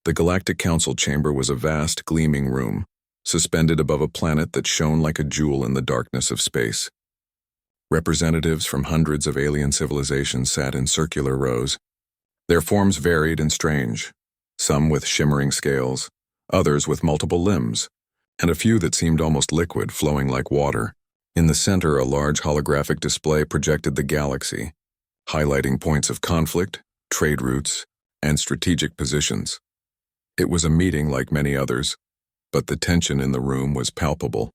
The Galactic Council chamber was a vast, gleaming room, suspended above a planet that shone like a jewel in the darkness of space. Representatives from hundreds of alien civilizations sat in circular rows. Their forms varied and strange, some with shimmering scales, others with multiple limbs, and a few that seemed almost liquid, flowing like water. In the center, a large holographic display projected the galaxy, highlighting points of conflict, trade routes, and strategic positions. It was a meeting like many others, but the tension in the room was palpable.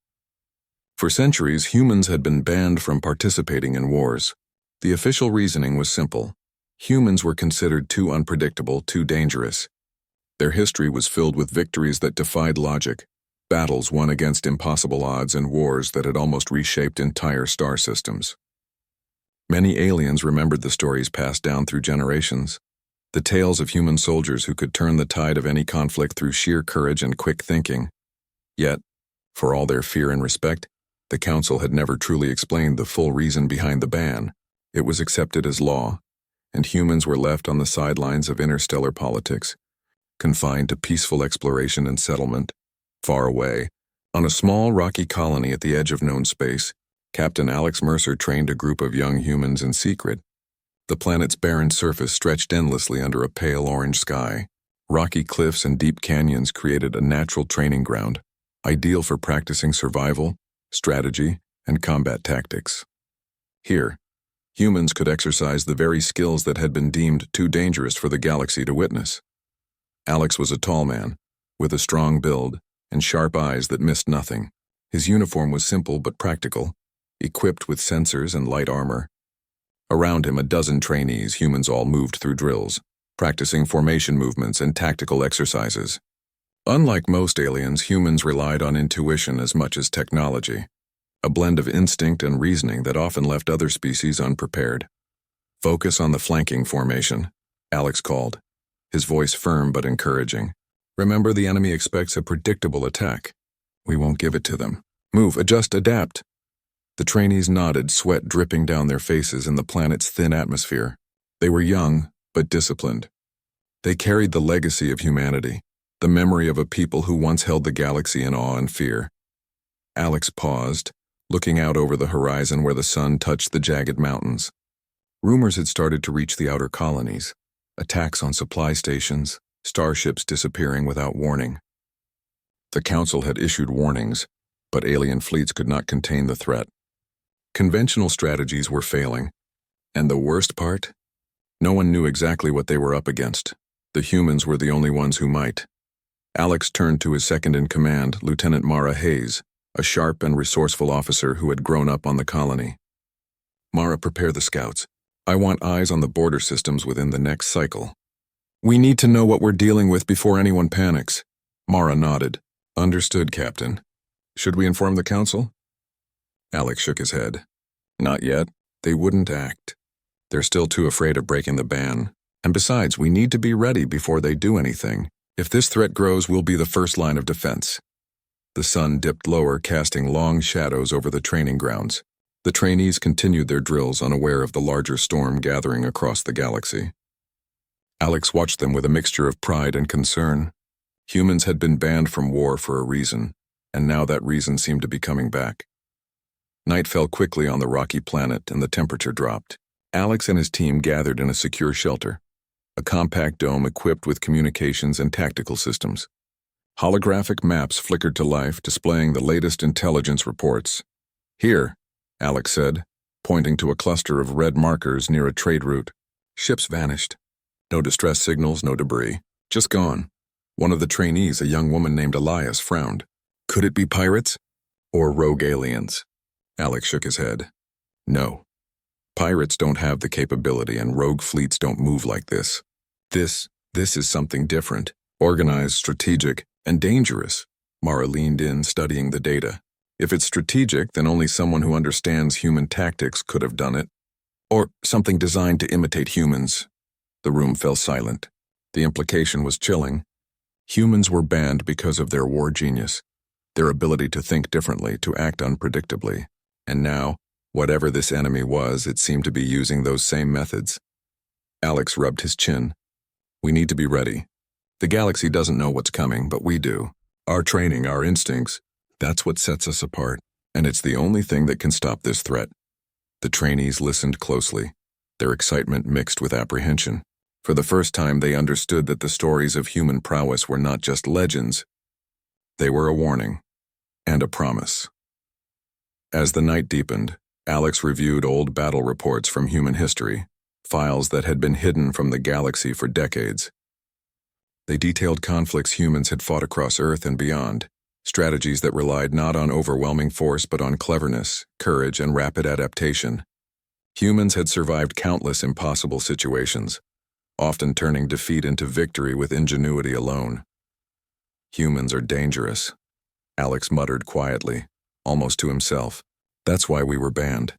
For centuries, humans had been banned from participating in wars. The official reasoning was simple. Humans were considered too unpredictable, too dangerous. Their history was filled with victories that defied logic, battles won against impossible odds, and wars that had almost reshaped entire star systems. Many aliens remembered the stories passed down through generations, the tales of human soldiers who could turn the tide of any conflict through sheer courage and quick thinking. Yet, for all their fear and respect, the Council had never truly explained the full reason behind the ban. It was accepted as law, and humans were left on the sidelines of interstellar politics, confined to peaceful exploration and settlement. Far away, on a small rocky colony at the edge of known space, Captain Alex Mercer trained a group of young humans in secret. The planet's barren surface stretched endlessly under a pale orange sky. Rocky cliffs and deep canyons created a natural training ground, ideal for practicing survival, strategy, and combat tactics. Here, humans could exercise the very skills that had been deemed too dangerous for the galaxy to witness. Alex was a tall man, with a strong build and sharp eyes that missed nothing. His uniform was simple but practical, equipped with sensors and light armor. Around him, a dozen trainees, humans all moved through drills, practicing formation movements and tactical exercises. Unlike most aliens, humans relied on intuition as much as technology, a blend of instinct and reasoning that often left other species unprepared. "Focus on the flanking formation," Alex called, his voice firm but encouraging. "Remember, the enemy expects a predictable attack. We won't give it to them. Move, adjust, adapt." The trainees nodded, sweat dripping down their faces in the planet's thin atmosphere. They were young, but disciplined. They carried the legacy of humanity, the memory of a people who once held the galaxy in awe and fear. Alex paused, looking out over the horizon where the sun touched the jagged mountains. Rumors had started to reach the outer colonies, attacks on supply stations, starships disappearing without warning. The Council had issued warnings, but alien fleets could not contain the threat. Conventional strategies were failing, and the worst part? No one knew exactly what they were up against. The humans were the only ones who might. Alex turned to his second-in-command, Lieutenant Mara Hayes, a sharp and resourceful officer who had grown up on the colony. "Mara, prepare the scouts. I want eyes on the border systems within the next cycle. We need to know what we're dealing with before anyone panics." Mara nodded. "Understood, Captain. Should we inform the Council?" Alex shook his head. "Not yet. They wouldn't act. They're still too afraid of breaking the ban. And besides, we need to be ready before they do anything. If this threat grows, we'll be the first line of defense." The sun dipped lower, casting long shadows over the training grounds. The trainees continued their drills, unaware of the larger storm gathering across the galaxy. Alex watched them with a mixture of pride and concern. Humans had been banned from war for a reason, and now that reason seemed to be coming back. Night fell quickly on the rocky planet, and the temperature dropped. Alex and his team gathered in a secure shelter, a compact dome equipped with communications and tactical systems. Holographic maps flickered to life, displaying the latest intelligence reports. "Here," Alex said, pointing to a cluster of red markers near a trade route. Ships vanished. No distress signals, no debris. Just gone. One of the trainees, a young woman named Elias, frowned. Could it be pirates? Or rogue aliens? Alex shook his head. No. Pirates don't have the capability, and rogue fleets don't move like this. This is something different, organized, strategic, and dangerous. Mara leaned in, studying the data. If it's strategic, then only someone who understands human tactics could have done it. Or something designed to imitate humans. The room fell silent. The implication was chilling. Humans were banned because of their war genius, their ability to think differently, to act unpredictably. And now, whatever this enemy was, it seemed to be using those same methods. Alex rubbed his chin. We need to be ready. The galaxy doesn't know what's coming, but we do. Our training, our instincts, that's what sets us apart, and it's the only thing that can stop this threat. The trainees listened closely, their excitement mixed with apprehension. For the first time, they understood that the stories of human prowess were not just legends. They were a warning and a promise. As the night deepened, Alex reviewed old battle reports from human history, files that had been hidden from the galaxy for decades. They detailed conflicts humans had fought across Earth and beyond, strategies that relied not on overwhelming force but on cleverness, courage, and rapid adaptation. Humans had survived countless impossible situations, often turning defeat into victory with ingenuity alone. Humans are dangerous, Alex muttered quietly, almost to himself. That's why we were banned.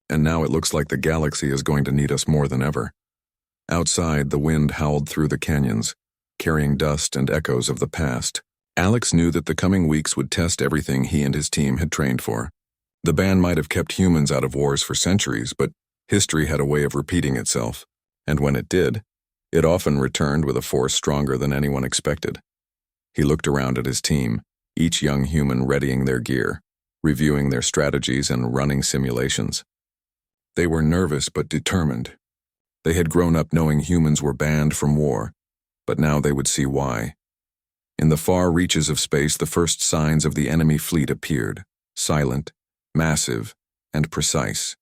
And now it looks like the galaxy is going to need us more than ever. Outside, the wind howled through the canyons, carrying dust and echoes of the past. Alex knew that the coming weeks would test everything he and his team had trained for. The ban might have kept humans out of wars for centuries, but history had a way of repeating itself, and when it did, it often returned with a force stronger than anyone expected. He looked around at his team, each young human readying their gear, reviewing their strategies and running simulations. They were nervous but determined. They had grown up knowing humans were banned from war, but now they would see why. In the far reaches of space, the first signs of the enemy fleet appeared, silent, massive, and precise.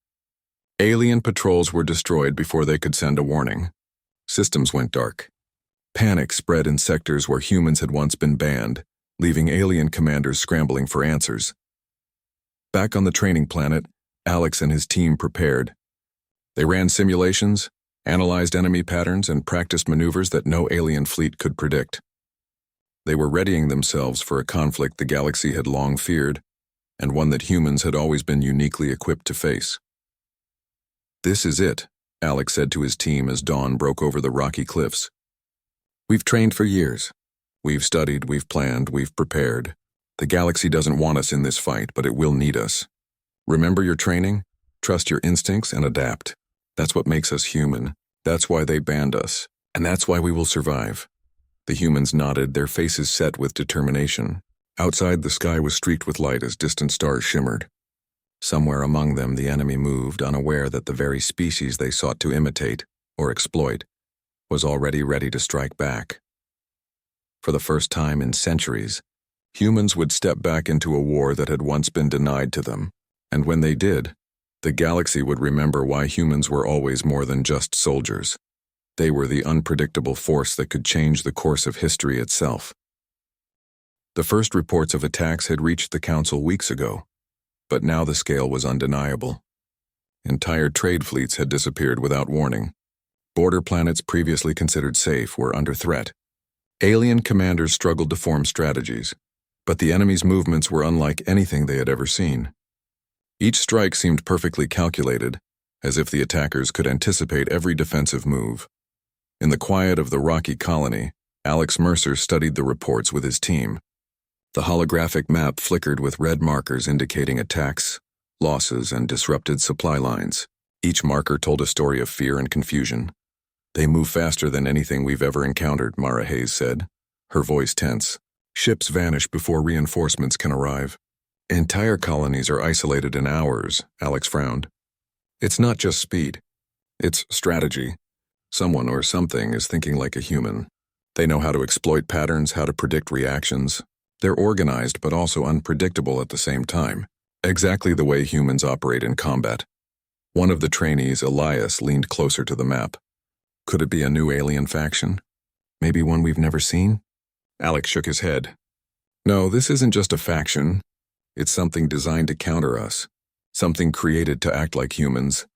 Alien patrols were destroyed before they could send a warning. Systems went dark. Panic spread in sectors where humans had once been banned, leaving alien commanders scrambling for answers. Back on the training planet, Alex and his team prepared. They ran simulations, analyzed enemy patterns, and practiced maneuvers that no alien fleet could predict. They were readying themselves for a conflict the galaxy had long feared, and one that humans had always been uniquely equipped to face. "This is it," Alex said to his team as dawn broke over the rocky cliffs. "We've trained for years. We've studied, we've planned, we've prepared. The galaxy doesn't want us in this fight, but it will need us. Remember your training? Trust your instincts and adapt. That's what makes us human. That's why they banned us. And that's why we will survive." The humans nodded, their faces set with determination. Outside, the sky was streaked with light as distant stars shimmered. Somewhere among them, the enemy moved, unaware that the very species they sought to imitate, or exploit, was already ready to strike back. For the first time in centuries, humans would step back into a war that had once been denied to them, and when they did, the galaxy would remember why humans were always more than just soldiers. They were the unpredictable force that could change the course of history itself. The first reports of attacks had reached the Council weeks ago, but now the scale was undeniable. Entire trade fleets had disappeared without warning. Border planets previously considered safe were under threat. Alien commanders struggled to form strategies, but the enemy's movements were unlike anything they had ever seen. Each strike seemed perfectly calculated, as if the attackers could anticipate every defensive move. In the quiet of the rocky colony, Alex Mercer studied the reports with his team. The holographic map flickered with red markers indicating attacks, losses, and disrupted supply lines. Each marker told a story of fear and confusion. "They move faster than anything we've ever encountered," Mara Hayes said, her voice tense. "Ships vanish before reinforcements can arrive. Entire colonies are isolated in hours," Alex frowned. "It's not just speed. It's strategy. Someone or something is thinking like a human. They know how to exploit patterns, how to predict reactions. They're organized but also unpredictable at the same time, exactly the way humans operate in combat." One of the trainees, Elias, leaned closer to the map. "Could it be a new alien faction? Maybe one we've never seen?" Alex shook his head. "No, this isn't just a faction. It's something designed to counter us, something created to act like humans,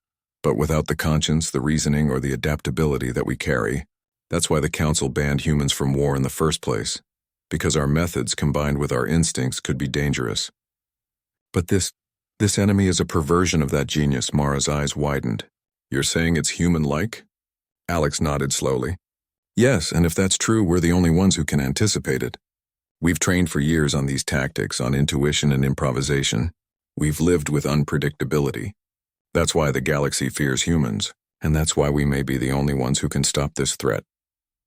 but without the conscience, the reasoning, or the adaptability that we carry. That's why the Council banned humans from war in the first place, because our methods combined with our instincts could be dangerous." "But this enemy is a perversion of that genius," Mara's eyes widened. "You're saying it's human-like?" Alex nodded slowly. "Yes, and if that's true, we're the only ones who can anticipate it. We've trained for years on these tactics, on intuition and improvisation. We've lived with unpredictability. That's why the galaxy fears humans, and that's why we may be the only ones who can stop this threat."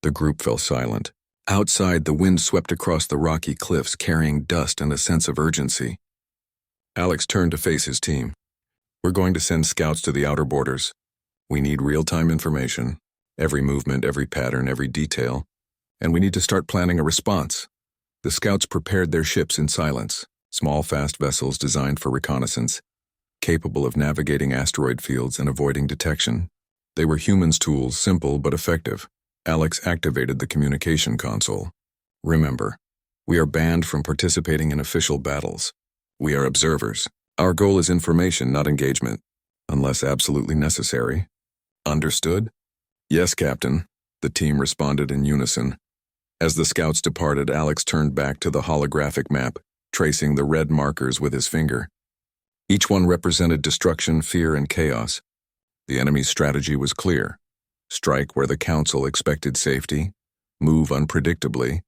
The group fell silent. Outside, the wind swept across the rocky cliffs, carrying dust and a sense of urgency. Alex turned to face his team. We're going to send scouts to the outer borders. We need real-time information, every movement, every pattern, every detail, and we need to start planning a response. The scouts prepared their ships in silence, small, fast vessels designed for reconnaissance, capable of navigating asteroid fields and avoiding detection. They were humans' tools, simple but effective. Alex activated the communication console. Remember, we are banned from participating in official battles. We are observers. Our goal is information, not engagement, unless absolutely necessary. Understood? Yes, Captain, the team responded in unison. As the scouts departed, Alex turned back to the holographic map, tracing the red markers with his finger. Each one represented destruction, fear, and chaos. The enemy's strategy was clear. Strike where the Council expected safety, move unpredictably,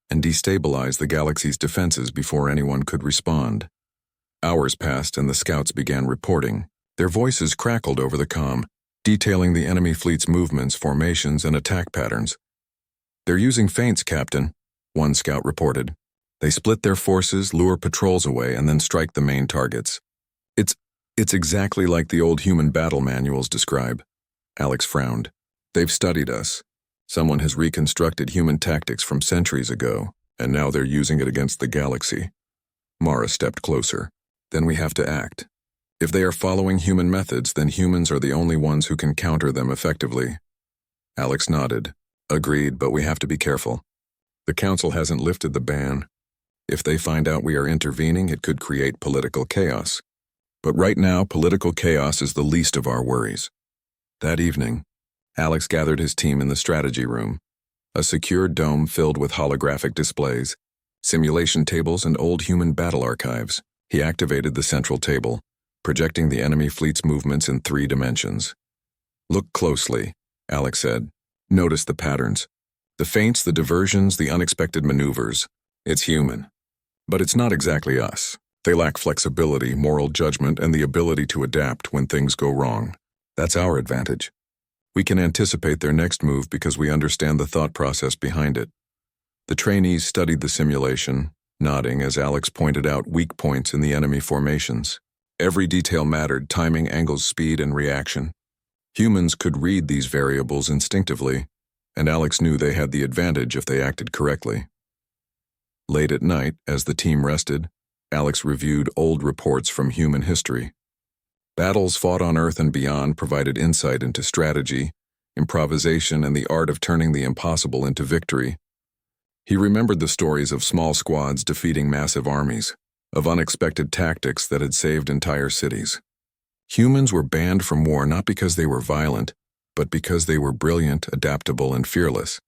and destabilize the galaxy's defenses before anyone could respond. Hours passed and the scouts began reporting. Their voices crackled over the comm, detailing the enemy fleet's movements, formations, and attack patterns. They're using feints, Captain, one scout reported. They split their forces, lure patrols away, and then strike the main targets. It's exactly like the old human battle manuals describe. Alex frowned. They've studied us. Someone has reconstructed human tactics from centuries ago, and now they're using it against the galaxy. Mara stepped closer. Then we have to act. If they are following human methods, then humans are the only ones who can counter them effectively. Alex nodded. Agreed, but we have to be careful. The Council hasn't lifted the ban. If they find out we are intervening, it could create political chaos. But right now, political chaos is the least of our worries. That evening, Alex gathered his team in the strategy room, a secure dome filled with holographic displays, simulation tables, and old human battle archives. He activated the central table, projecting the enemy fleet's movements in 3 dimensions. Look closely, Alex said. Notice the patterns. The feints, the diversions, the unexpected maneuvers. It's human. But it's not exactly us. They lack flexibility, moral judgment, and the ability to adapt when things go wrong. That's our advantage. We can anticipate their next move because we understand the thought process behind it. The trainees studied the simulation, nodding as Alex pointed out weak points in the enemy formations. Every detail mattered: timing, angles, speed, and reaction. Humans could read these variables instinctively, and Alex knew they had the advantage if they acted correctly. Late at night, as the team rested, Alex reviewed old reports from human history. Battles fought on Earth and beyond provided insight into strategy, improvisation, and the art of turning the impossible into victory. He remembered the stories of small squads defeating massive armies, of unexpected tactics that had saved entire cities. Humans were banned from war not because they were violent, but because they were brilliant, adaptable, and fearless.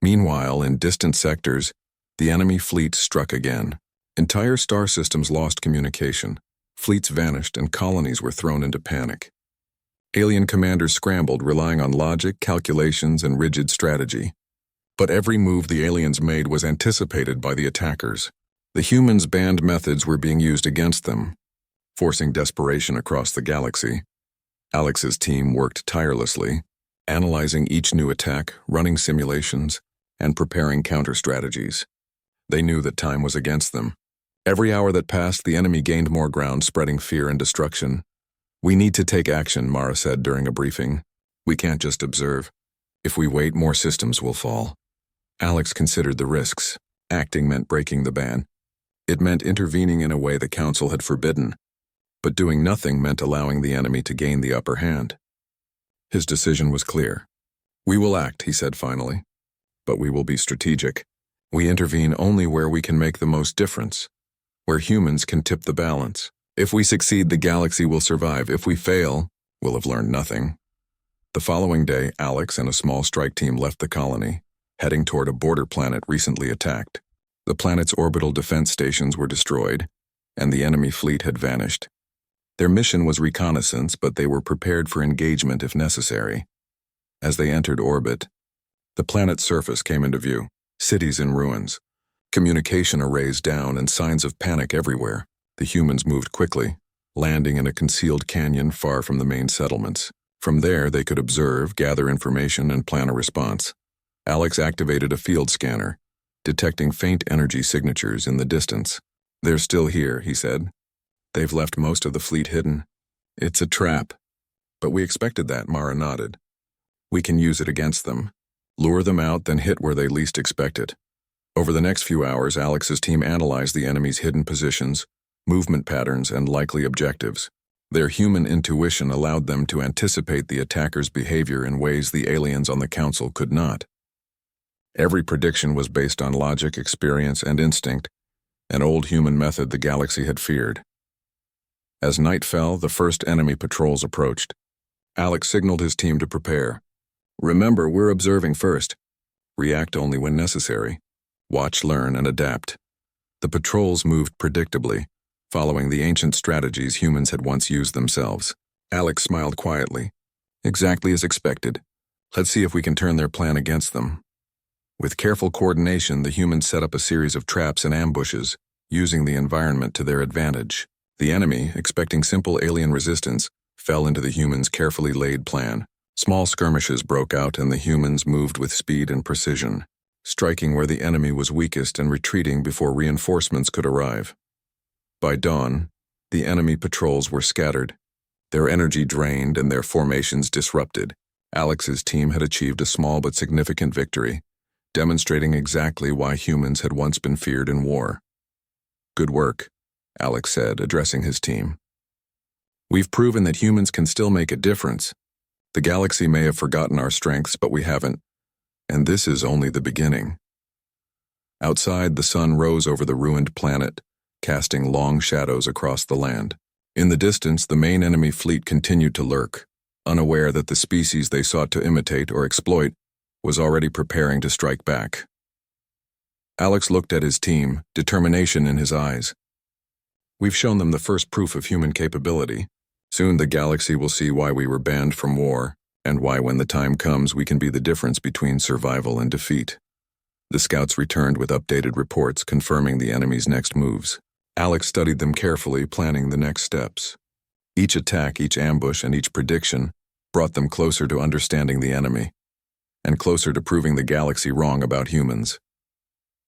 Meanwhile, in distant sectors, the enemy fleet struck again. Entire star systems lost communication. Fleets vanished and colonies were thrown into panic. Alien commanders scrambled, relying on logic, calculations, and rigid strategy. But every move the aliens made was anticipated by the attackers. The humans' banned methods were being used against them, forcing desperation across the galaxy. Alex's team worked tirelessly, analyzing each new attack, running simulations, and preparing counter-strategies. They knew that time was against them. Every hour that passed, the enemy gained more ground, spreading fear and destruction. We need to take action, Mara said during a briefing. We can't just observe. If we wait, more systems will fall. Alex considered the risks. Acting meant breaking the ban. It meant intervening in a way the Council had forbidden. But doing nothing meant allowing the enemy to gain the upper hand. His decision was clear. We will act, he said finally. But we will be strategic. We intervene only where we can make the most difference, where humans can tip the balance. If we succeed, the galaxy will survive. If we fail, we'll have learned nothing. The following day, Alex and a small strike team left the colony, heading toward a border planet recently attacked. The planet's orbital defense stations were destroyed, and the enemy fleet had vanished. Their mission was reconnaissance, but they were prepared for engagement if necessary. As they entered orbit, the planet's surface came into view. Cities in ruins, communication arrays down, and signs of panic everywhere. The humans moved quickly, landing in a concealed canyon far from the main settlements. From there, they could observe, gather information, and plan a response. Alex activated a field scanner, detecting faint energy signatures in the distance. "They're still here," he said. "They've left most of the fleet hidden. It's a trap." "But we expected that," Mara nodded. "We can use it against them. Lure them out, then hit where they least expect it." Over the next few hours, Alex's team analyzed the enemy's hidden positions, movement patterns, and likely objectives. Their human intuition allowed them to anticipate the attacker's behavior in ways the aliens on the Council could not. Every prediction was based on logic, experience, and instinct, an old human method the galaxy had feared. As night fell, the first enemy patrols approached. Alex signaled his team to prepare. "Remember, we're observing first. React only when necessary. Watch, learn, and adapt." The patrols moved predictably, following the ancient strategies humans had once used themselves. Alex smiled quietly. "Exactly as expected. Let's see if we can turn their plan against them." With careful coordination, the humans set up a series of traps and ambushes, using the environment to their advantage. The enemy, expecting simple alien resistance, fell into the humans' carefully laid plan. Small skirmishes broke out, and the humans moved with speed and precision, striking where the enemy was weakest and retreating before reinforcements could arrive. By dawn, the enemy patrols were scattered, their energy drained and their formations disrupted. Alex's team had achieved a small but significant victory, demonstrating exactly why humans had once been feared in war. "Good work," Alex said, addressing his team. "We've proven that humans can still make a difference. The galaxy may have forgotten our strengths, but we haven't. And this is only the beginning." Outside, the sun rose over the ruined planet, casting long shadows across the land. In the distance, the main enemy fleet continued to lurk, unaware that the species they sought to imitate or exploit was already preparing to strike back. Alex looked at his team, determination in his eyes. "We've shown them the first proof of human capability. Soon the galaxy will see why we were banned from war, and why when the time comes we can be the difference between survival and defeat." The scouts returned with updated reports confirming the enemy's next moves. Alex studied them carefully, planning the next steps. Each attack, each ambush, and each prediction brought them closer to understanding the enemy, and closer to proving the galaxy wrong about humans.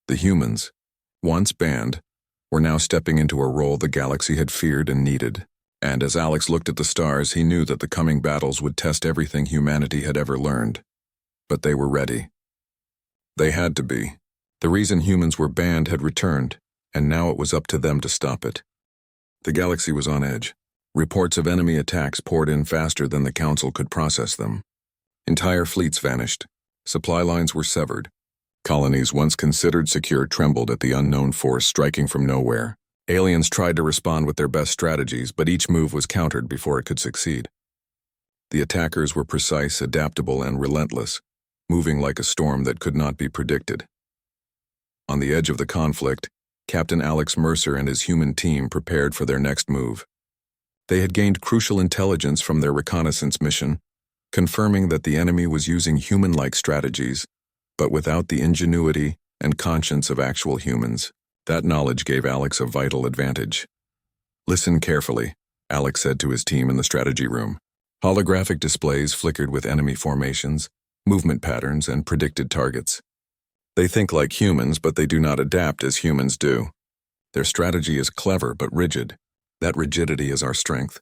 The humans, once banned, were now stepping into a role the galaxy had feared and needed. And as Alex looked at the stars, he knew that the coming battles would test everything humanity had ever learned. But they were ready. They had to be. The reason humans were banned had returned, and now it was up to them to stop it. The galaxy was on edge. Reports of enemy attacks poured in faster than the Council could process them. Entire fleets vanished. Supply lines were severed. Colonies once considered secure trembled at the unknown force striking from nowhere. Aliens tried to respond with their best strategies, but each move was countered before it could succeed. The attackers were precise, adaptable, and relentless, moving like a storm that could not be predicted. On the edge of the conflict, Captain Alex Mercer and his human team prepared for their next move. They had gained crucial intelligence from their reconnaissance mission, confirming that the enemy was using human-like strategies, but without the ingenuity and conscience of actual humans. That knowledge gave Alex a vital advantage. "Listen carefully," Alex said to his team in the strategy room. Holographic displays flickered with enemy formations, movement patterns, and predicted targets. They think like humans, but they do not adapt as humans do. Their strategy is clever but rigid. That rigidity is our strength.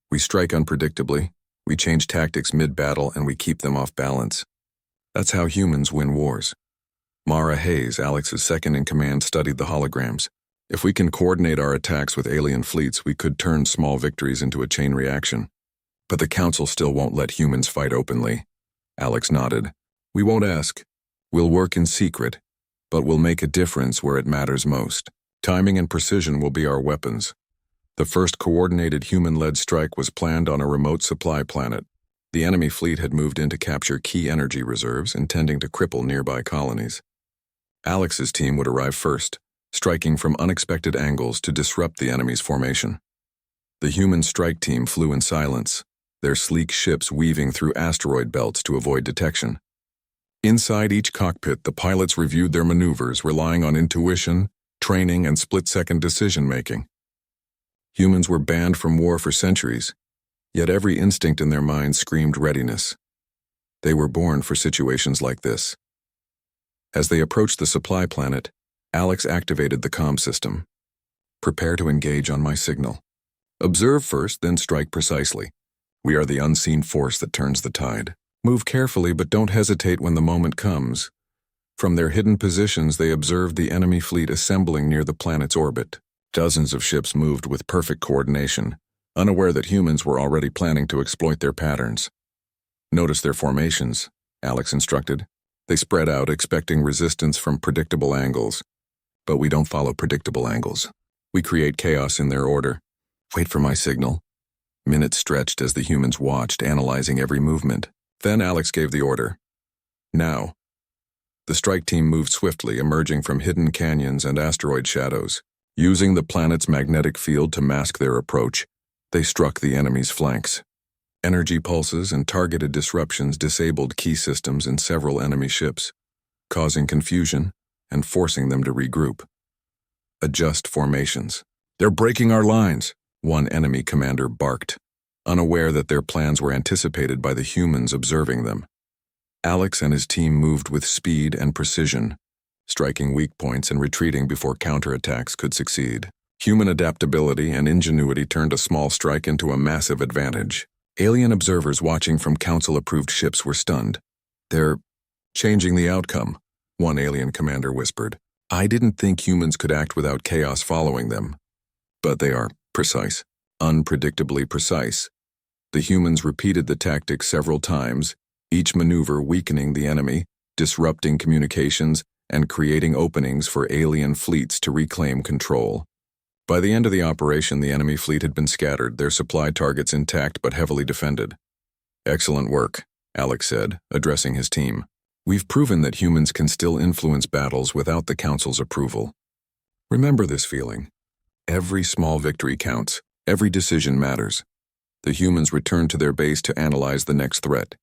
We strike unpredictably, we change tactics mid-battle, and we keep them off balance. That's how humans win wars. Mara Hayes, Alex's second-in-command, studied the holograms. "If we can coordinate our attacks with alien fleets, we could turn small victories into a chain reaction. But the Council still won't let humans fight openly." Alex nodded. "We won't ask. We'll work in secret, but we'll make a difference where it matters most. Timing and precision will be our weapons." The first coordinated human-led strike was planned on a remote supply planet. The enemy fleet had moved in to capture key energy reserves, intending to cripple nearby colonies. Alex's team would arrive first, striking from unexpected angles to disrupt the enemy's formation. The human strike team flew in silence, their sleek ships weaving through asteroid belts to avoid detection. Inside each cockpit, the pilots reviewed their maneuvers, relying on intuition, training, and split-second decision-making. Humans were banned from war for centuries, yet every instinct in their minds screamed readiness. They were born for situations like this. As they approached the supply planet, Alex activated the comm system. Prepare to engage on my signal. Observe first, then strike precisely. We are the unseen force that turns the tide. Move carefully, but don't hesitate when the moment comes. From their hidden positions, they observed the enemy fleet assembling near the planet's orbit. Dozens of ships moved with perfect coordination, unaware that humans were already planning to exploit their patterns. Notice their formations, Alex instructed. They spread out, expecting resistance from predictable angles. But we don't follow predictable angles. We create chaos in their order. Wait for my signal. Minutes stretched as the humans watched, analyzing every movement. Then Alex gave the order. Now. The strike team moved swiftly, emerging from hidden canyons and asteroid shadows. Using the planet's magnetic field to mask their approach, they struck the enemy's flanks. Energy pulses and targeted disruptions disabled key systems in several enemy ships, causing confusion and forcing them to regroup. Adjust formations. They're breaking our lines, one enemy commander barked, unaware that their plans were anticipated by the humans observing them. Alex and his team moved with speed and precision, striking weak points and retreating before counterattacks could succeed. Human adaptability and ingenuity turned a small strike into a massive advantage. Alien observers watching from Council-approved ships were stunned. They're changing the outcome, one alien commander whispered. I didn't think humans could act without chaos following them. But they are precise, unpredictably precise. The humans repeated the tactic several times, each maneuver weakening the enemy, disrupting communications, and creating openings for alien fleets to reclaim control. By the end of the operation, the enemy fleet had been scattered, their supply targets intact but heavily defended. Excellent work, Alex said, addressing his team. We've proven that humans can still influence battles without the Council's approval. Remember this feeling. Every small victory counts. Every decision matters. The humans returned to their base to analyze the next threat.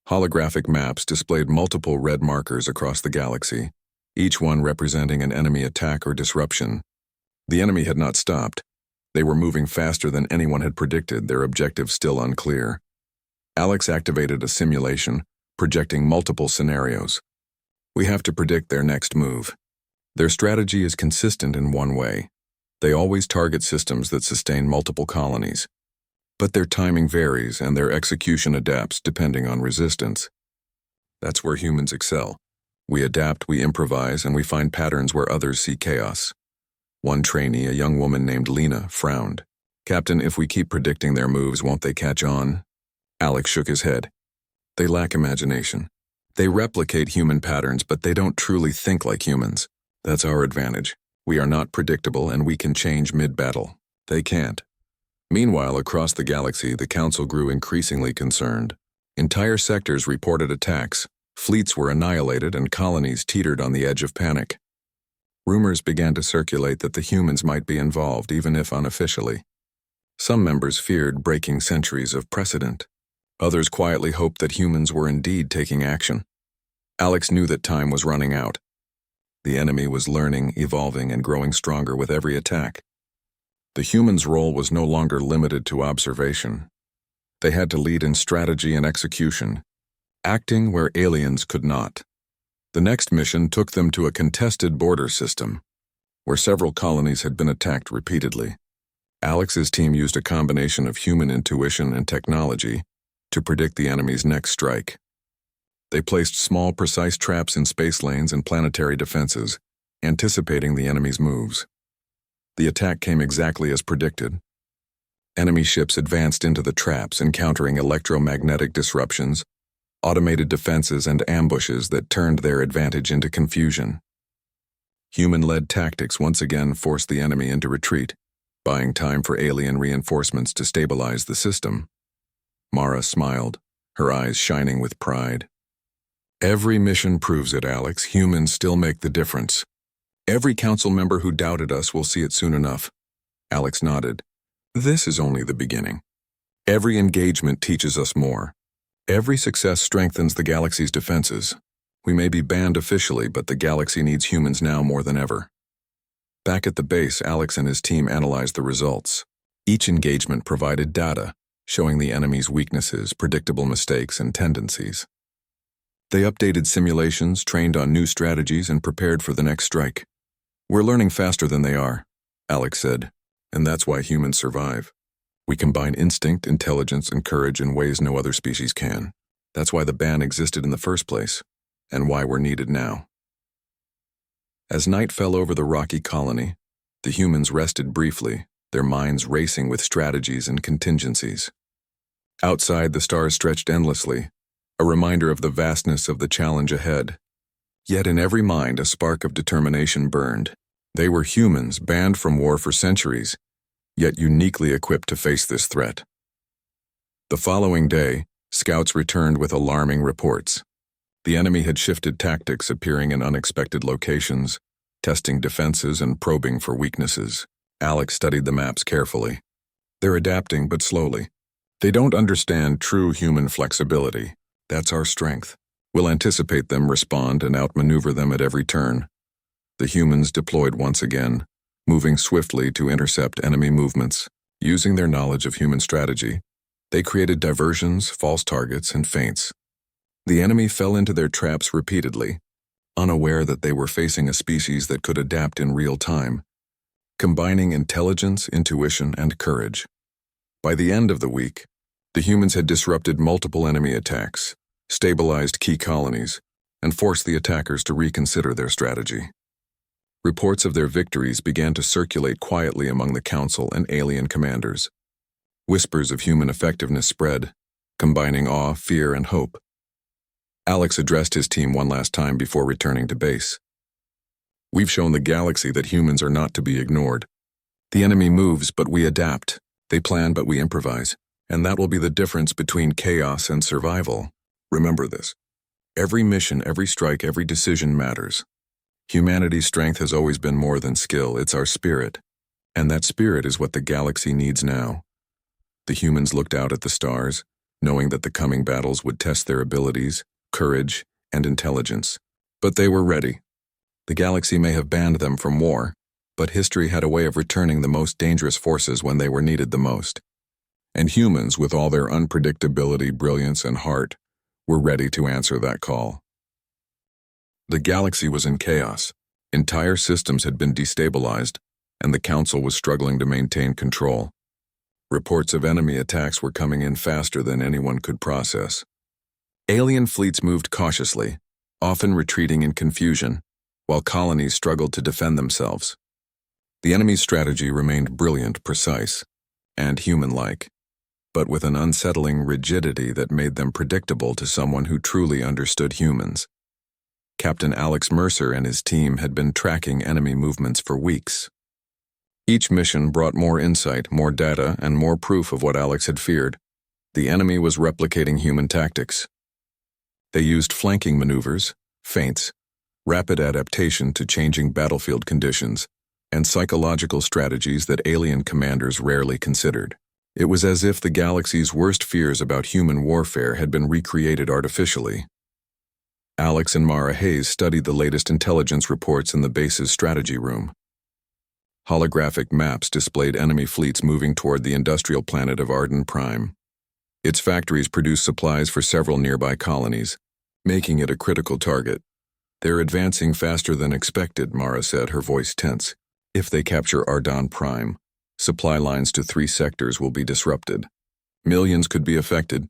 Holographic maps displayed multiple red markers across the galaxy, each one representing an enemy attack or disruption. The enemy had not stopped. They were moving faster than anyone had predicted, their objective still unclear. Alex activated a simulation, projecting multiple scenarios. We have to predict their next move. Their strategy is consistent in one way. They always target systems that sustain multiple colonies. But their timing varies and their execution adapts depending on resistance. That's where humans excel. We adapt, we improvise, and we find patterns where others see chaos. One trainee, a young woman named Lena, frowned. Captain, if we keep predicting their moves, won't they catch on? Alex shook his head. They lack imagination. They replicate human patterns, but they don't truly think like humans. That's our advantage. We are not predictable, and we can change mid-battle. They can't. Meanwhile, across the galaxy, the Council grew increasingly concerned. Entire sectors reported attacks, fleets were annihilated, and colonies teetered on the edge of panic. Rumors began to circulate that the humans might be involved, even if unofficially. Some members feared breaking centuries of precedent. Others quietly hoped that humans were indeed taking action. Alex knew that time was running out. The enemy was learning, evolving, and growing stronger with every attack. The humans' role was no longer limited to observation. They had to lead in strategy and execution, acting where aliens could not. The next mission took them to a contested border system, where several colonies had been attacked repeatedly. Alex's team used a combination of human intuition and technology to predict the enemy's next strike. They placed small, precise traps in space lanes and planetary defenses, anticipating the enemy's moves. The attack came exactly as predicted. Enemy ships advanced into the traps, encountering electromagnetic disruptions, automated defenses, and ambushes that turned their advantage into confusion. Human-led tactics once again forced the enemy into retreat, buying time for alien reinforcements to stabilize the system. Mara smiled, her eyes shining with pride. Every mission proves it, Alex. Humans still make the difference. Every council member who doubted us will see it soon enough. Alex nodded. This is only the beginning. Every engagement teaches us more. Every success strengthens the galaxy's defenses. We may be banned officially, but the galaxy needs humans now more than ever. Back at the base, Alex and his team analyzed the results. Each engagement provided data, showing the enemy's weaknesses, predictable mistakes, and tendencies. They updated simulations, trained on new strategies, and prepared for the next strike. "We're learning faster than they are," Alex said, "and that's why humans survive. We combine instinct, intelligence, and courage in ways no other species can. That's why the ban existed in the first place, and why we're needed now." As night fell over the rocky colony, the humans rested briefly, their minds racing with strategies and contingencies. Outside, the stars stretched endlessly, a reminder of the vastness of the challenge ahead. Yet in every mind, a spark of determination burned. They were humans, banned from war for centuries, yet uniquely equipped to face this threat. The following day, scouts returned with alarming reports. The enemy had shifted tactics, appearing in unexpected locations, testing defenses and probing for weaknesses. Alex studied the maps carefully. They're adapting, but slowly. They don't understand true human flexibility. That's our strength. We'll anticipate them, respond, and outmaneuver them at every turn. The humans deployed once again, moving swiftly to intercept enemy movements. Using their knowledge of human strategy, they created diversions, false targets, and feints. The enemy fell into their traps repeatedly, unaware that they were facing a species that could adapt in real time, combining intelligence, intuition, and courage. By the end of the week, the humans had disrupted multiple enemy attacks, stabilized key colonies, and forced the attackers to reconsider their strategy. Reports of their victories began to circulate quietly among the Council and alien commanders. Whispers of human effectiveness spread, combining awe, fear, and hope. Alex addressed his team one last time before returning to base. "We've shown the galaxy that humans are not to be ignored. The enemy moves, but we adapt. They plan, but we improvise. And that will be the difference between chaos and survival. Remember this. Every mission, every strike, every decision matters. Humanity's strength has always been more than skill, it's our spirit. And that spirit is what the galaxy needs now." The humans looked out at the stars, knowing that the coming battles would test their abilities, courage, and intelligence. But they were ready. The galaxy may have banned them from war, but history had a way of returning the most dangerous forces when they were needed the most. And humans, with all their unpredictability, brilliance, and heart, were ready to answer that call. The galaxy was in chaos. Entire systems had been destabilized, and the Council was struggling to maintain control. Reports of enemy attacks were coming in faster than anyone could process. Alien fleets moved cautiously, often retreating in confusion, while colonies struggled to defend themselves. The enemy's strategy remained brilliant, precise, and human-like, but with an unsettling rigidity that made them predictable to someone who truly understood humans. Captain Alex Mercer and his team had been tracking enemy movements for weeks. Each mission brought more insight, more data, and more proof of what Alex had feared. The enemy was replicating human tactics. They used flanking maneuvers, feints, rapid adaptation to changing battlefield conditions, and psychological strategies that alien commanders rarely considered. It was as if the galaxy's worst fears about human warfare had been recreated artificially. Alex and Mara Hayes studied the latest intelligence reports in the base's strategy room. Holographic maps displayed enemy fleets moving toward the industrial planet of Arden Prime. Its factories produced supplies for several nearby colonies, making it a critical target. "They're advancing faster than expected," Mara said, her voice tense. "If they capture Arden Prime, supply lines to 3 sectors will be disrupted. Millions could be affected."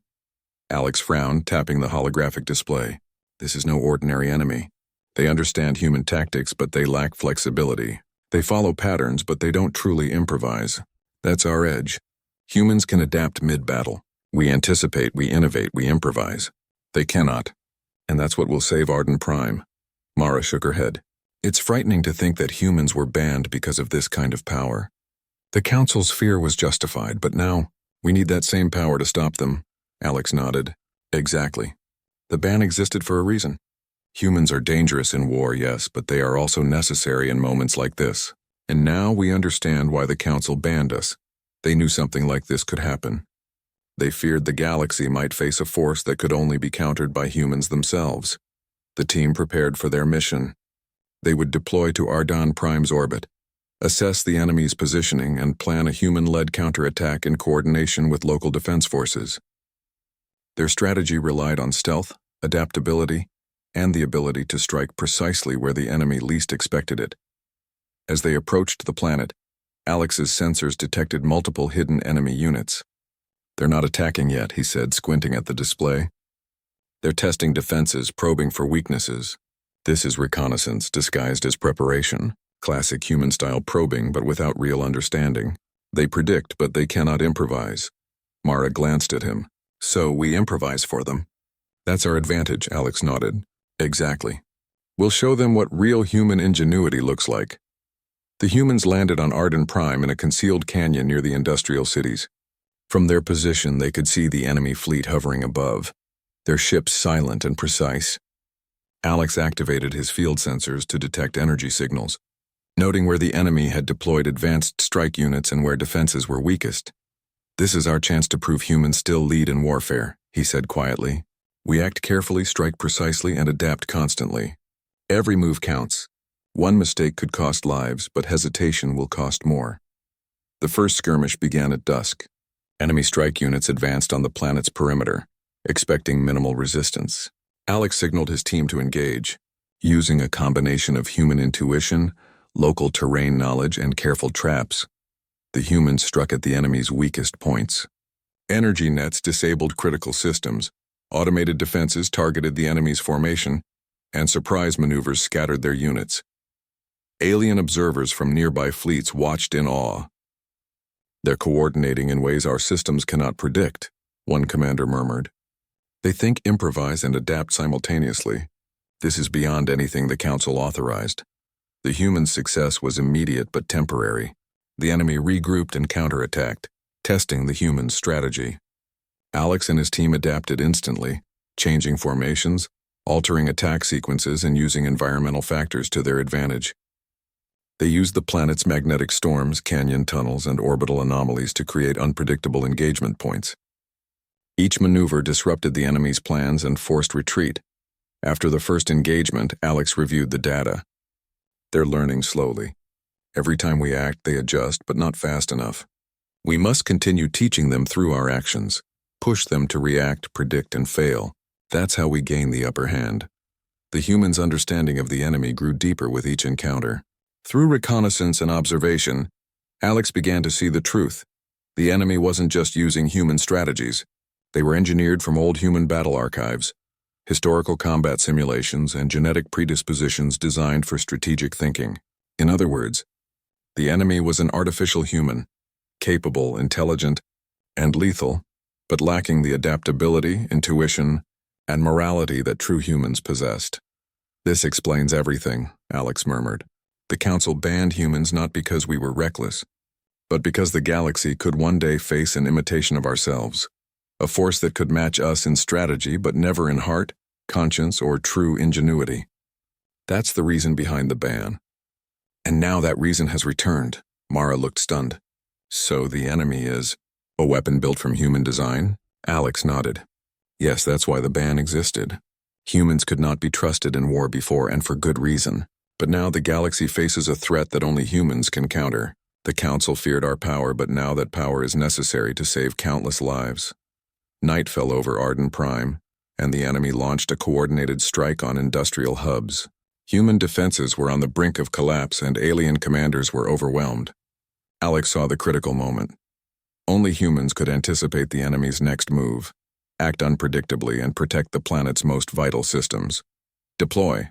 Alex frowned, tapping the holographic display. "This is no ordinary enemy. They understand human tactics, but they lack flexibility. They follow patterns, but they don't truly improvise. That's our edge. Humans can adapt mid-battle. We anticipate, we innovate, we improvise. They cannot. And that's what will save Arden Prime." Mara shook her head. "It's frightening to think that humans were banned because of this kind of power. The Council's fear was justified, but now we need that same power to stop them." Alex nodded. "Exactly. The ban existed for a reason. Humans are dangerous in war, yes, but they are also necessary in moments like this. And now we understand why the Council banned us. They knew something like this could happen. They feared the galaxy might face a force that could only be countered by humans themselves. The team prepared for their mission. They would deploy to Arden Prime's orbit, assess the enemy's positioning, and plan a human-led counterattack in coordination with local defense forces. Their strategy relied on stealth, adaptability, and the ability to strike precisely where the enemy least expected it. As they approached the planet, Alex's sensors detected multiple hidden enemy units. "They're not attacking yet," he said, squinting at the display. "They're testing defenses, probing for weaknesses. This is reconnaissance disguised as preparation, classic human-style probing but without real understanding. They predict, but they cannot improvise." Mara glanced at him. "So we improvise for them." "That's our advantage," Alex nodded. "Exactly. We'll show them what real human ingenuity looks like." The humans landed on Arden Prime in a concealed canyon near the industrial cities. From their position, they could see the enemy fleet hovering above, their ships silent and precise. Alex activated his field sensors to detect energy signals, noting where the enemy had deployed advanced strike units and where defenses were weakest. "This is our chance to prove humans still lead in warfare," he said quietly. "We act carefully, strike precisely, and adapt constantly. Every move counts. One mistake could cost lives, but hesitation will cost more." The first skirmish began at dusk. Enemy strike units advanced on the planet's perimeter, expecting minimal resistance. Alex signaled his team to engage, using a combination of human intuition, local terrain knowledge, and careful traps. The humans struck at the enemy's weakest points. Energy nets disabled critical systems, automated defenses targeted the enemy's formation, and surprise maneuvers scattered their units. Alien observers from nearby fleets watched in awe. "They're coordinating in ways our systems cannot predict," one commander murmured. "They think, improvise, and adapt simultaneously. This is beyond anything the Council authorized." The humans' success was immediate but temporary. The enemy regrouped and counterattacked, testing the humans' strategy. Alex and his team adapted instantly, changing formations, altering attack sequences, and using environmental factors to their advantage. They used the planet's magnetic storms, canyon tunnels, and orbital anomalies to create unpredictable engagement points. Each maneuver disrupted the enemy's plans and forced retreat. After the first engagement, Alex reviewed the data. "They're learning slowly. Every time we act, they adjust, but not fast enough. We must continue teaching them through our actions, push them to react, predict, and fail. That's how we gain the upper hand." The humans' understanding of the enemy grew deeper with each encounter. Through reconnaissance and observation, Alex began to see the truth. The enemy wasn't just using human strategies. They were engineered from old human battle archives, historical combat simulations, and genetic predispositions designed for strategic thinking. In other words, the enemy was an artificial human, capable, intelligent, and lethal, but lacking the adaptability, intuition, and morality that true humans possessed. "This explains everything," Alex murmured. "The Council banned humans not because we were reckless, but because the galaxy could one day face an imitation of ourselves, a force that could match us in strategy but never in heart, conscience, or true ingenuity. That's the reason behind the ban." "And now that reason has returned." Mara looked stunned. "So the enemy is a weapon built from human design?" Alex nodded. "Yes, that's why the ban existed. Humans could not be trusted in war before, and for good reason. But now the galaxy faces a threat that only humans can counter. The Council feared our power, but now that power is necessary to save countless lives." Night fell over Arden Prime, and the enemy launched a coordinated strike on industrial hubs. Human defenses were on the brink of collapse, and alien commanders were overwhelmed. Alex saw the critical moment. Only humans could anticipate the enemy's next move, act unpredictably, and protect the planet's most vital systems. "Deploy,"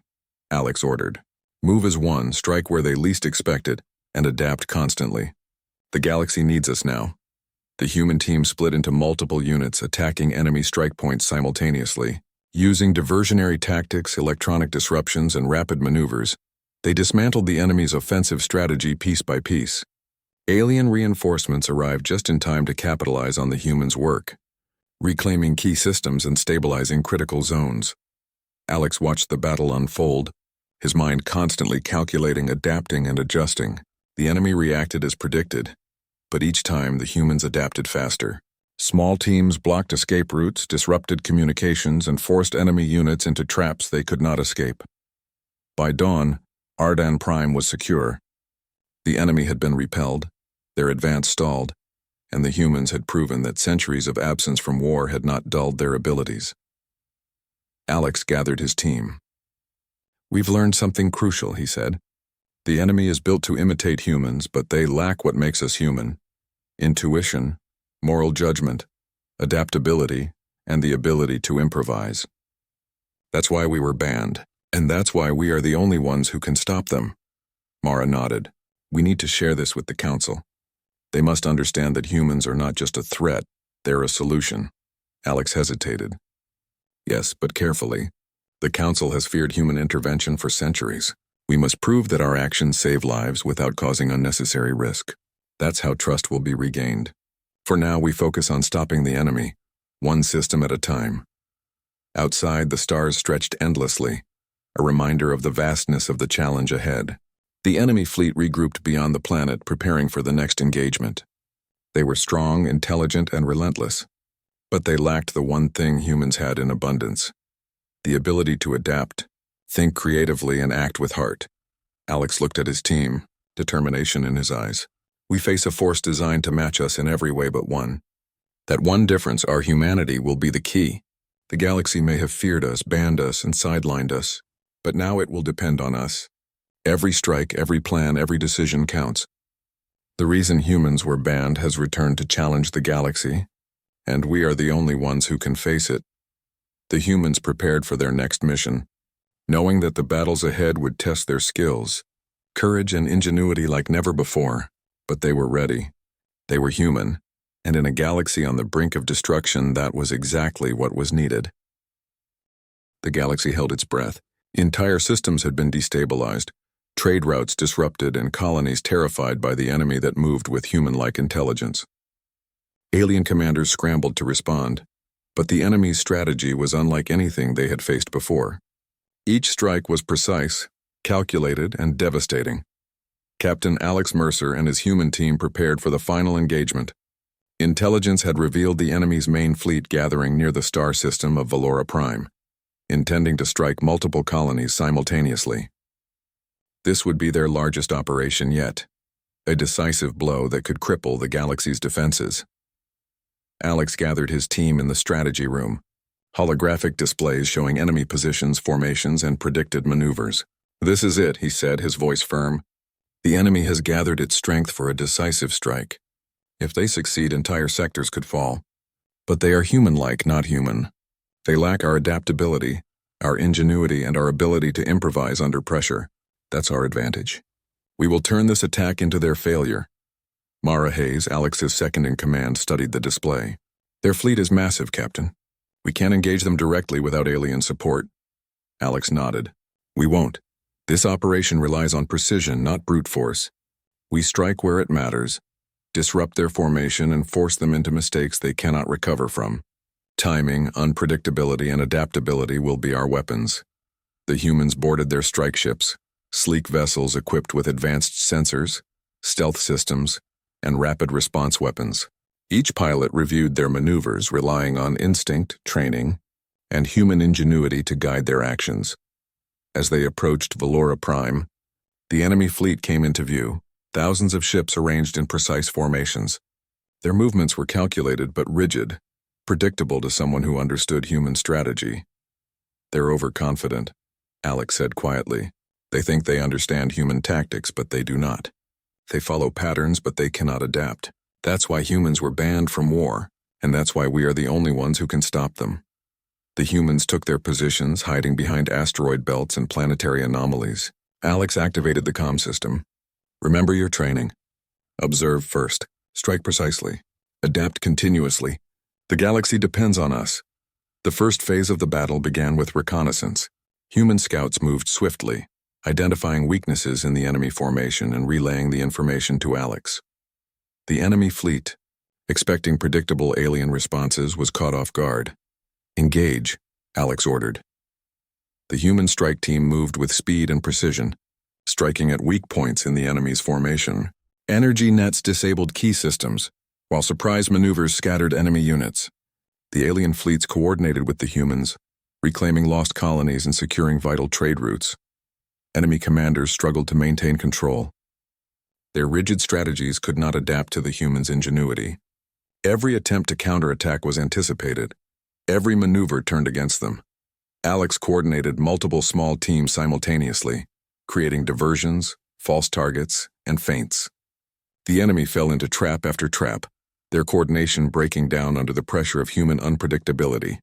Alex ordered. "Move as one, strike where they least expect it, and adapt constantly. The galaxy needs us now." The human team split into multiple units, attacking enemy strike points simultaneously. Using diversionary tactics, electronic disruptions, and rapid maneuvers, they dismantled the enemy's offensive strategy piece by piece. Alien reinforcements arrived just in time to capitalize on the humans' work, reclaiming key systems and stabilizing critical zones. Alex watched the battle unfold, his mind constantly calculating, adapting, and adjusting. The enemy reacted as predicted, but each time the humans adapted faster. Small teams blocked escape routes, disrupted communications, and forced enemy units into traps they could not escape. By dawn, Arden Prime was secure. The enemy had been repelled, their advance stalled, and the humans had proven that centuries of absence from war had not dulled their abilities. Alex gathered his team. "We've learned something crucial," he said. "The enemy is built to imitate humans, but they lack what makes us human: intuition, moral judgment, adaptability, and the ability to improvise. That's why we were banned, and that's why we are the only ones who can stop them." Mara nodded. "We need to share this with the Council. They must understand that humans are not just a threat, they're a solution." Alex hesitated. "Yes, but carefully. The Council has feared human intervention for centuries. We must prove that our actions save lives without causing unnecessary risk. That's how trust will be regained. For now, we focus on stopping the enemy, one system at a time." Outside, the stars stretched endlessly, a reminder of the vastness of the challenge ahead. The enemy fleet regrouped beyond the planet, preparing for the next engagement. They were strong, intelligent, and relentless. But they lacked the one thing humans had in abundance: the ability to adapt, think creatively, and act with heart. Alex looked at his team, determination in his eyes. "We face a force designed to match us in every way but one. That one difference, our humanity, will be the key. The galaxy may have feared us, banned us, and sidelined us, but now it will depend on us. Every strike, every plan, every decision counts. The reason humans were banned has returned to challenge the galaxy, and we are the only ones who can face it." The humans prepared for their next mission, knowing that the battles ahead would test their skills, courage, and ingenuity like never before. But they were ready. They were human, and in a galaxy on the brink of destruction, that was exactly what was needed. The galaxy held its breath. Entire systems had been destabilized, trade routes disrupted, and colonies terrified by the enemy that moved with human-like intelligence. Alien commanders scrambled to respond, but the enemy's strategy was unlike anything they had faced before. Each strike was precise, calculated, and devastating. Captain Alex Mercer and his human team prepared for the final engagement. Intelligence had revealed the enemy's main fleet gathering near the star system of ViewerShip, intending to strike multiple colonies simultaneously. This would be their largest operation yet, a decisive blow that could cripple the galaxy's defenses. Alex gathered his team in the strategy room, holographic displays showing enemy positions, formations, and predicted maneuvers. "This is it," he said, his voice firm. "The enemy has gathered its strength for a decisive strike. If they succeed, entire sectors could fall. But they are human-like, not human. They lack our adaptability, our ingenuity, and our ability to improvise under pressure. That's our advantage. We will turn this attack into their failure." Mara Hayes, Alex's second-in-command, studied the display. "Their fleet is massive, Captain. We can't engage them directly without alien support." Alex nodded. "We won't. This operation relies on precision, not brute force. We strike where it matters, disrupt their formation, and force them into mistakes they cannot recover from. Timing, unpredictability, and adaptability will be our weapons." The humans boarded their strike ships, sleek vessels equipped with advanced sensors, stealth systems, and rapid response weapons. Each pilot reviewed their maneuvers, relying on instinct, training, and human ingenuity to guide their actions. As they approached ViewerShip, the enemy fleet came into view, thousands of ships arranged in precise formations. Their movements were calculated but rigid, predictable to someone who understood human strategy. "They're overconfident," Alex said quietly. "They think they understand human tactics, but they do not. They follow patterns, but they cannot adapt. That's why humans were banned from war, and that's why we are the only ones who can stop them." The humans took their positions, hiding behind asteroid belts and planetary anomalies. Alex activated the comm system. "Remember your training. Observe first, strike precisely, adapt continuously. The galaxy depends on us." The first phase of the battle began with reconnaissance. Human scouts moved swiftly, identifying weaknesses in the enemy formation and relaying the information to Alex. The enemy fleet, expecting predictable alien responses, was caught off guard. "Engage," Alex ordered. The human strike team moved with speed and precision, striking at weak points in the enemy's formation. Energy nets disabled key systems, while surprise maneuvers scattered enemy units. The alien fleets coordinated with the humans, reclaiming lost colonies and securing vital trade routes. Enemy commanders struggled to maintain control. Their rigid strategies could not adapt to the humans' ingenuity. Every attempt to counterattack was anticipated. Every maneuver turned against them. Alex coordinated multiple small teams simultaneously, creating diversions, false targets, and feints. The enemy fell into trap after trap, their coordination breaking down under the pressure of human unpredictability.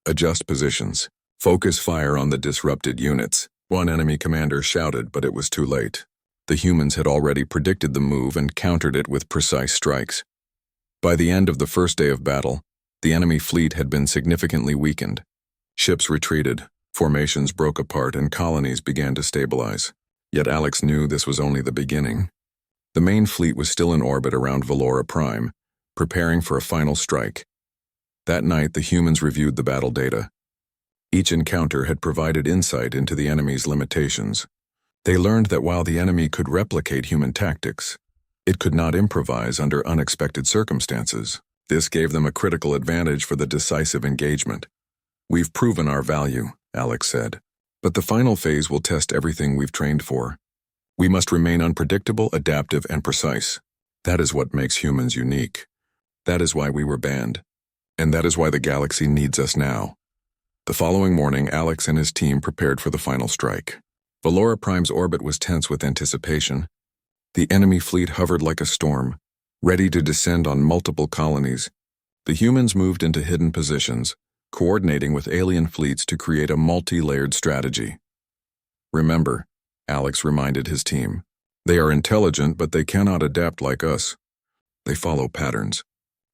Adjust positions. Focus fire on the disrupted units. One enemy commander shouted, but it was too late. The humans had already predicted the move and countered it with precise strikes. By the end of the first day of battle, the enemy fleet had been significantly weakened. Ships retreated, formations broke apart, and colonies began to stabilize. Yet Alex knew this was only the beginning. The main fleet was still in orbit around ViewerShip, preparing for a final strike. That night, the humans reviewed the battle data. Each encounter had provided insight into the enemy's limitations. They learned that while the enemy could replicate human tactics, it could not improvise under unexpected circumstances. This gave them a critical advantage for the decisive engagement. "We've proven our value," Alex said, "but the final phase will test everything we've trained for. We must remain unpredictable, adaptive, and precise. That is what makes humans unique. That is why we were banned. And that is why the galaxy needs us now." The following morning, Alex and his team prepared for the final strike. ViewerShip's orbit was tense with anticipation. The enemy fleet hovered like a storm, ready to descend on multiple colonies. The humans moved into hidden positions, coordinating with alien fleets to create a multi-layered strategy. "Remember," Alex reminded his team, "they are intelligent, but they cannot adapt like us. They follow patterns.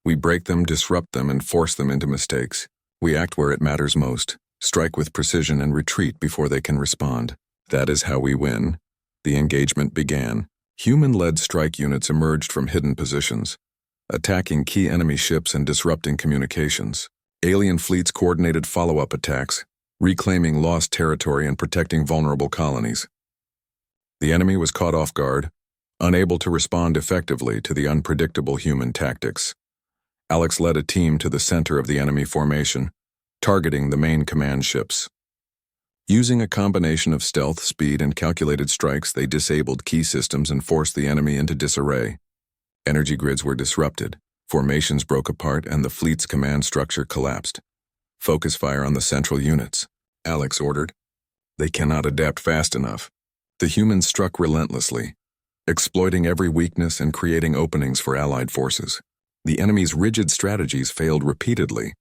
We break them, disrupt them, and force them into mistakes. We act where it matters most, strike with precision, and retreat before they can respond. That is how we win." The engagement began. Human-led strike units emerged from hidden positions, attacking key enemy ships and disrupting communications. Alien fleets coordinated follow-up attacks, reclaiming lost territory and protecting vulnerable colonies. The enemy was caught off guard, unable to respond effectively to the unpredictable human tactics. Alex led a team to the center of the enemy formation, targeting the main command ships. Using a combination of stealth, speed, and calculated strikes, they disabled key systems and forced the enemy into disarray. Energy grids were disrupted, formations broke apart, and the fleet's command structure collapsed. "Focus fire on the central units," Alex ordered. "They cannot adapt fast enough." The humans struck relentlessly, exploiting every weakness and creating openings for allied forces. The enemy's rigid strategies failed repeatedly,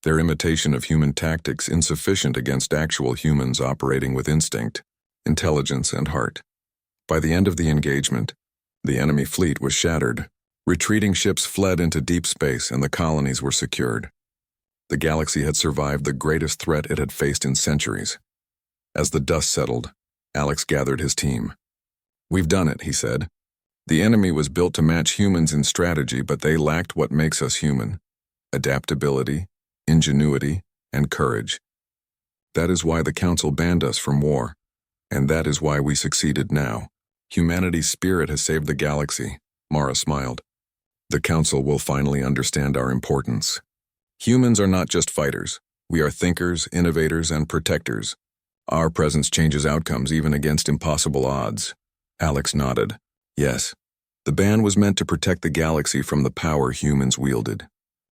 their imitation of human tactics insufficient against actual humans operating with instinct, intelligence, and heart. By the end of the engagement, the enemy fleet was shattered. Retreating ships fled into deep space and the colonies were secured. The galaxy had survived the greatest threat it had faced in centuries. As the dust settled, Alex gathered his team. "We've done it," he said. "The enemy was built to match humans in strategy, but they lacked what makes us human: adaptability, ingenuity, and courage. That is why the Council banned us from war, and that is why we succeeded now. Humanity's spirit has saved the galaxy." Mara smiled. "The Council will finally understand our importance. Humans are not just fighters. We are thinkers, innovators, and protectors. Our presence changes outcomes even against impossible odds." Alex nodded. "Yes, the ban was meant to protect the galaxy from the power humans wielded.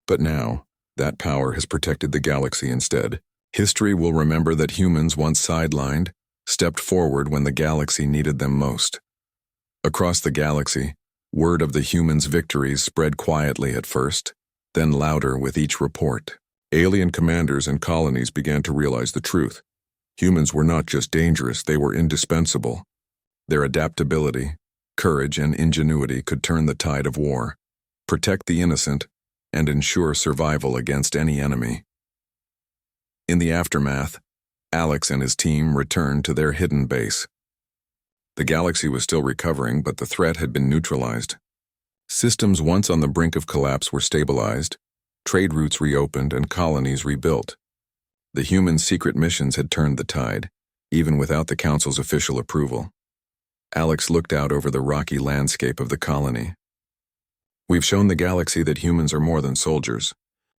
But now, that power has protected the galaxy instead. History will remember that humans once sidelined, stepped forward when the galaxy needed them most." Across the galaxy, word of the humans' victories spread quietly at first, then louder with each report. Alien commanders and colonies began to realize the truth. Humans were not just dangerous, they were indispensable. Their adaptability, courage, and ingenuity could turn the tide of war, protect the innocent, and ensure survival against any enemy. In the aftermath, Alex and his team returned to their hidden base. The galaxy was still recovering, but the threat had been neutralized. Systems once on the brink of collapse were stabilized, trade routes reopened, and colonies rebuilt. The human secret missions had turned the tide, even without the Council's official approval. Alex looked out over the rocky landscape of the colony. "We've shown the galaxy that humans are more than soldiers.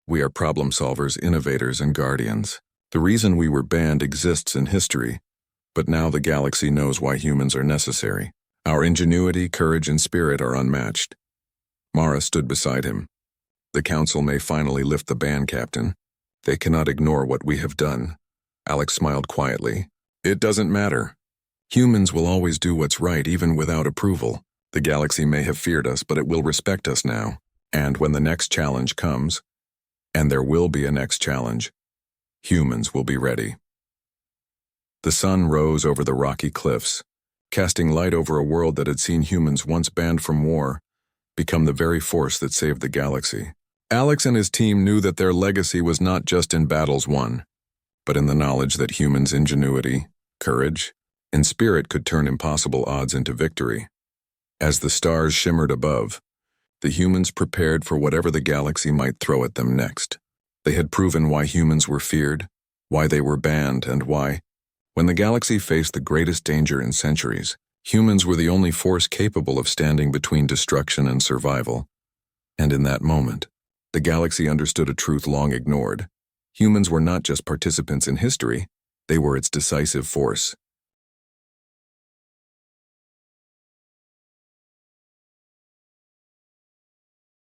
We are problem solvers, innovators, and guardians. The reason we were banned exists in history, but now the galaxy knows why humans are necessary. Our ingenuity, courage, and spirit are unmatched." Mara stood beside him. "The Council may finally lift the ban, Captain. They cannot ignore what we have done. Alex smiled quietly. It doesn't matter. Humans will always do what's right even without approval. The galaxy may have feared us, but it will respect us now. And when the next challenge comes, and there will be a next challenge, humans will be ready. The sun rose over the rocky cliffs, casting light over a world that had seen humans once banned from war become the very force that saved the galaxy. Alex and his team knew that their legacy was not just in battles won, but in the knowledge that humans' ingenuity, courage, and spirit could turn impossible odds into victory. As the stars shimmered above, the humans prepared for whatever the galaxy might throw at them next. They had proven why humans were feared, why they were banned, and why, when the galaxy faced the greatest danger in centuries, humans were the only force capable of standing between destruction and survival. And in that moment, the galaxy understood a truth long ignored. Humans were not just participants in history, they were its decisive force.